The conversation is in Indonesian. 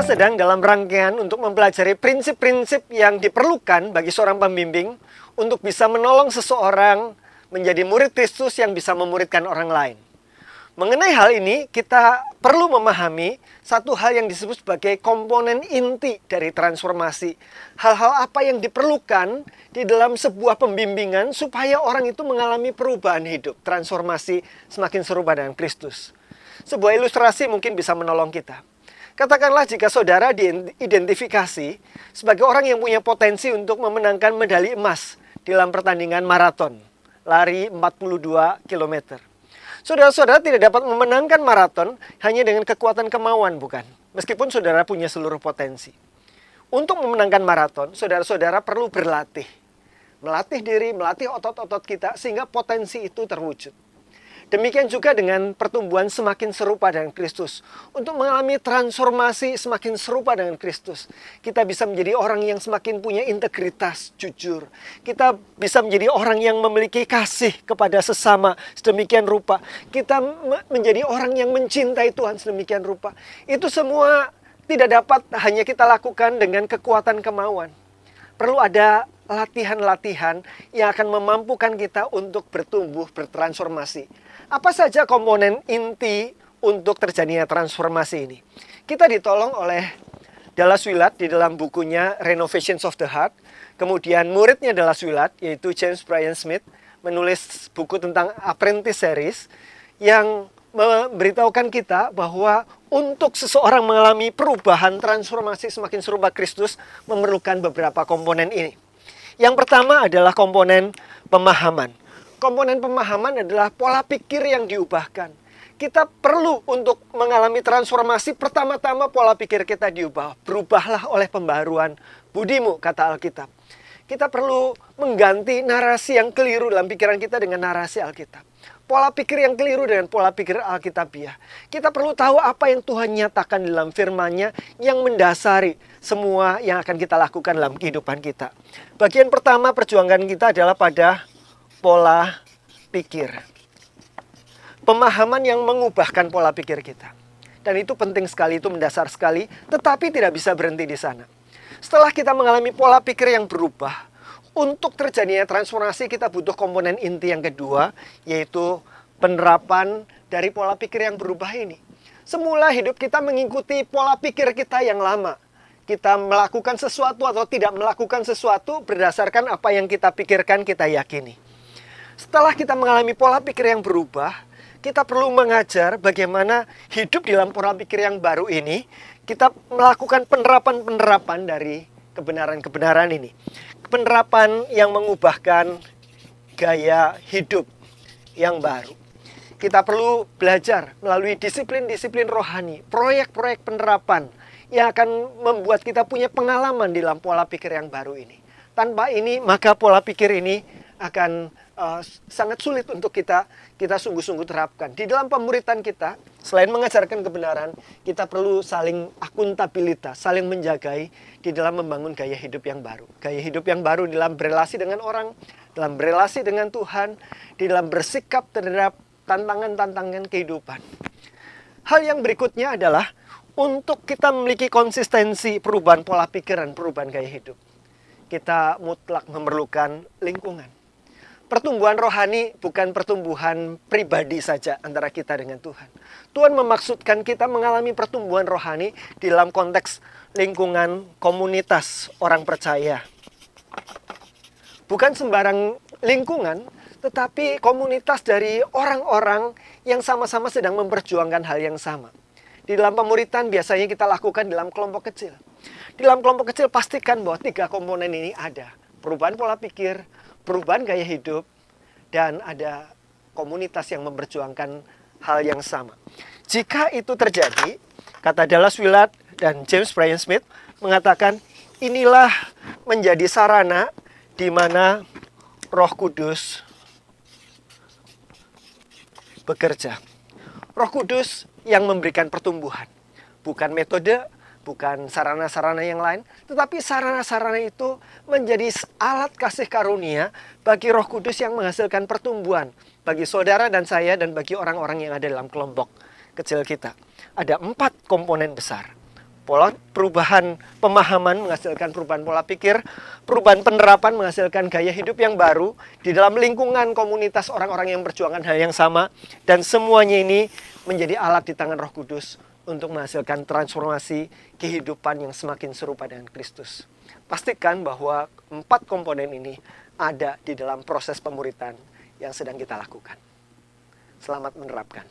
sedang dalam rangkaian untuk mempelajari prinsip-prinsip yang diperlukan bagi seorang pembimbing untuk bisa menolong seseorang menjadi murid Kristus yang bisa memuridkan orang lain. Mengenai hal ini, kita perlu memahami satu hal yang disebut sebagai komponen inti dari transformasi. Hal-hal apa yang diperlukan di dalam sebuah pembimbingan supaya orang itu mengalami perubahan hidup, transformasi semakin serupa dengan Kristus. Sebuah ilustrasi mungkin bisa menolong kita. Katakanlah jika saudara diidentifikasi sebagai orang yang punya potensi untuk memenangkan medali emas dalam pertandingan maraton, lari 42 km. Saudara-saudara tidak dapat memenangkan maraton hanya dengan kekuatan kemauan, bukan? Meskipun saudara punya seluruh potensi. Untuk memenangkan maraton, saudara-saudara perlu berlatih. Melatih diri, melatih otot-otot kita sehingga potensi itu terwujud. Demikian juga dengan pertumbuhan semakin serupa dengan Kristus. Untuk mengalami transformasi semakin serupa dengan Kristus, kita bisa menjadi orang yang semakin punya integritas, jujur. Kita bisa menjadi orang yang memiliki kasih kepada sesama sedemikian rupa. Kita menjadi orang yang mencintai Tuhan sedemikian rupa. Itu semua tidak dapat hanya kita lakukan dengan kekuatan kemauan. Perlu ada latihan-latihan yang akan memampukan kita untuk bertumbuh, bertransformasi. Apa saja komponen inti untuk terjadinya transformasi ini? Kita ditolong oleh Dallas Willard di dalam bukunya Renovations of the Heart. Kemudian muridnya Dallas Willard, yaitu James Bryan Smith, menulis buku tentang Apprentice Series yang memberitahukan kita bahwa untuk seseorang mengalami perubahan transformasi semakin serupa Kristus memerlukan beberapa komponen ini. Yang pertama adalah komponen pemahaman. Komponen pemahaman adalah pola pikir yang diubahkan. Kita perlu untuk mengalami transformasi, pertama-tama pola pikir kita diubah. Berubahlah oleh pembaharuan budimu, kata Alkitab. Kita perlu mengganti narasi yang keliru dalam pikiran kita dengan narasi Alkitab. Pola pikir yang keliru dengan pola pikir Alkitabiah. Kita perlu tahu apa yang Tuhan nyatakan dalam firman-Nya yang mendasari semua yang akan kita lakukan dalam kehidupan kita. Bagian pertama perjuangan kita adalah pada pola pikir. Pemahaman yang mengubahkan pola pikir kita. Dan itu penting sekali, itu mendasar sekali, tetapi tidak bisa berhenti di sana. Setelah kita mengalami pola pikir yang berubah, untuk terjadinya transformasi kita butuh komponen inti yang kedua, yaitu penerapan dari pola pikir yang berubah ini. Semula hidup kita mengikuti pola pikir kita yang lama. Kita melakukan sesuatu atau tidak melakukan sesuatu berdasarkan apa yang kita pikirkan, kita yakini. Setelah kita mengalami pola pikir yang berubah, kita perlu mengajar bagaimana hidup dalam pola pikir yang baru ini. Kita melakukan penerapan-penerapan dari kebenaran-kebenaran ini. Penerapan yang mengubahkan gaya hidup yang baru. Kita perlu belajar melalui disiplin-disiplin rohani, proyek-proyek penerapan yang akan membuat kita punya pengalaman dalam pola pikir yang baru ini. Tanpa ini, maka pola pikir ini akan sangat sulit untuk kita sungguh-sungguh terapkan. Di dalam pemuritan kita, selain mengajarkan kebenaran, kita perlu saling akuntabilitas, saling menjagai di dalam membangun gaya hidup yang baru. Gaya hidup yang baru dalam berelasi dengan orang, dalam berelasi dengan Tuhan, di dalam bersikap terhadap tantangan-tantangan kehidupan. Hal yang berikutnya adalah untuk kita memiliki konsistensi perubahan pola pikir dan perubahan gaya hidup. Kita mutlak memerlukan lingkungan. Pertumbuhan rohani bukan pertumbuhan pribadi saja antara kita dengan Tuhan. Tuhan memaksudkan kita mengalami pertumbuhan rohani di dalam konteks lingkungan komunitas orang percaya. Bukan sembarang lingkungan, tetapi komunitas dari orang-orang yang sama-sama sedang memperjuangkan hal yang sama. Di dalam pemuritan biasanya kita lakukan dalam kelompok kecil. Di dalam kelompok kecil pastikan bahwa 3 komponen ini ada. Perubahan pola pikir, perubahan gaya hidup, dan ada komunitas yang memperjuangkan hal yang sama. Jika itu terjadi, kata Dallas Willard dan James Bryan Smith mengatakan, inilah menjadi sarana di mana Roh Kudus bekerja. Roh Kudus yang memberikan pertumbuhan, bukan metode, bukan sarana-sarana yang lain, tetapi sarana-sarana itu menjadi alat kasih karunia bagi Roh Kudus yang menghasilkan pertumbuhan bagi saudara dan saya dan bagi orang-orang yang ada dalam kelompok kecil kita. Ada 4 komponen besar. Perubahan pemahaman menghasilkan perubahan pola pikir, perubahan penerapan menghasilkan gaya hidup yang baru di dalam lingkungan komunitas orang-orang yang berjuangkan hal yang sama, dan semuanya ini menjadi alat di tangan Roh Kudus untuk menghasilkan transformasi kehidupan yang semakin serupa dengan Kristus. Pastikan bahwa 4 komponen ini ada di dalam proses pemuritan yang sedang kita lakukan. Selamat menerapkan.